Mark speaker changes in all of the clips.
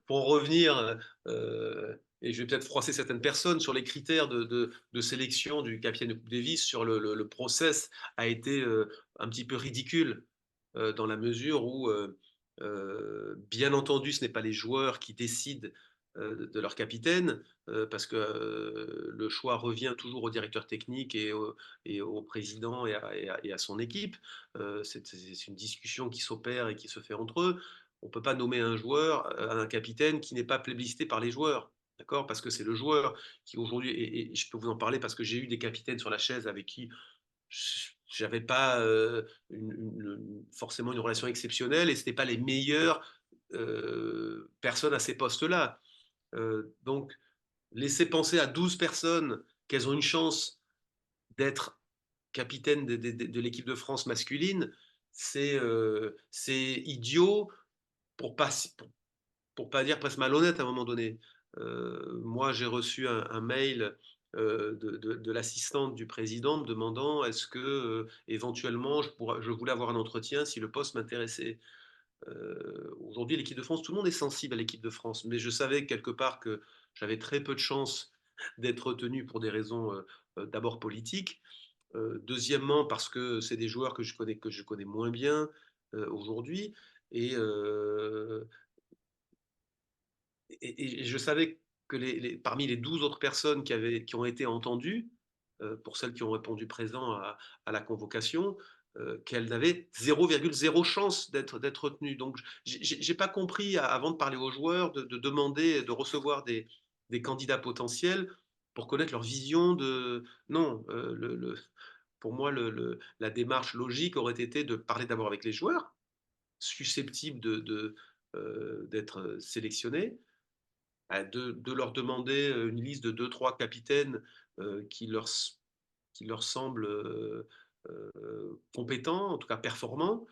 Speaker 1: pour en revenir, et je vais peut-être froisser certaines personnes sur les critères de sélection du capitaine de Coupe Davis, sur le process a été un petit peu ridicule, dans la mesure où, bien entendu, ce n'est pas les joueurs qui décident de leur capitaine, parce que le choix revient toujours au directeur technique et au président et à son équipe. C'est une discussion qui s'opère et qui se fait entre eux. On ne peut pas nommer un joueur, un capitaine qui n'est pas plébiscité par les joueurs. D'accord? Parce que c'est le joueur qui aujourd'hui, et je peux vous en parler parce que j'ai eu des capitaines sur la chaise avec qui j'avais pas forcément une relation exceptionnelle et ce n'était pas les meilleures personnes à ces postes-là. Donc, laisser penser à 12 personnes qu'elles ont une chance d'être capitaine de l'équipe de France masculine, c'est idiot pour pas, pour pas dire presque malhonnête à un moment donné. Moi, j'ai reçu un mail de l'assistante du président me demandant est-ce que éventuellement je voulais avoir un entretien si le poste m'intéressait. Aujourd'hui, l'équipe de France, tout le monde est sensible à l'équipe de France, mais je savais quelque part que j'avais très peu de chances d'être retenu pour des raisons d'abord politiques. Deuxièmement, parce que c'est des joueurs que je connais moins bien aujourd'hui. Et, et je savais que parmi les 12 autres personnes qui ont été entendues, pour celles qui ont répondu présent à la convocation, qu'elles n'avaient 0,0 chance d'être retenues. Donc, j'ai pas compris, avant de parler aux joueurs, de demander, de recevoir des candidats potentiels pour connaître leur vision de. Non, pour moi, la démarche logique aurait été de parler d'abord avec les joueurs, susceptibles d'être sélectionnés, de leur demander une liste de deux, trois capitaines qui leur semblent compétents, en tout cas performants.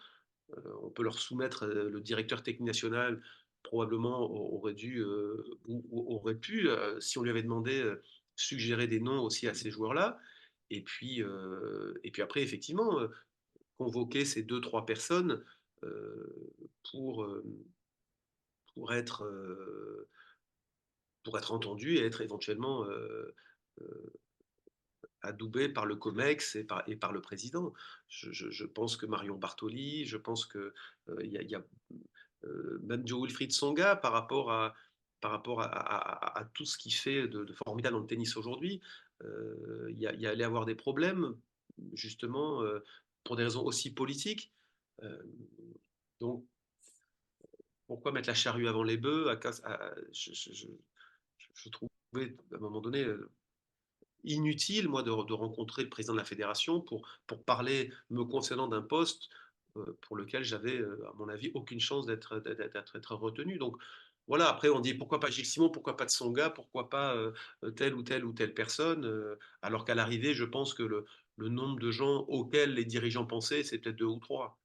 Speaker 1: On peut leur soumettre le directeur technique national probablement aurait dû ou aurait pu, si on lui avait demandé, suggérer des noms aussi à ces joueurs-là. Et puis après, effectivement, convoquer ces deux, trois personnes euh, pour, euh, pour être pour être entendu et être éventuellement adoubé par le COMEX et par le président. Je pense que Marion Bartoli, je pense que y a même Joe Wilfried Songa par rapport à tout ce qu'il fait de formidable dans le tennis aujourd'hui, y allait avoir des problèmes, justement, pour des raisons aussi politiques. Euh, donc, pourquoi mettre la charrue avant les bœufs je trouvais à un moment donné inutile, moi, de rencontrer le président de la fédération pour parler me concernant d'un poste pour lequel j'avais, à mon avis, aucune chance d'être retenu. Donc voilà, après on dit pourquoi pas Gilles Simon, pourquoi pas de Tsonga, pourquoi pas telle ou telle personne, alors qu'à l'arrivée, je pense que le nombre de gens auxquels les dirigeants pensaient, c'est peut-être deux ou trois.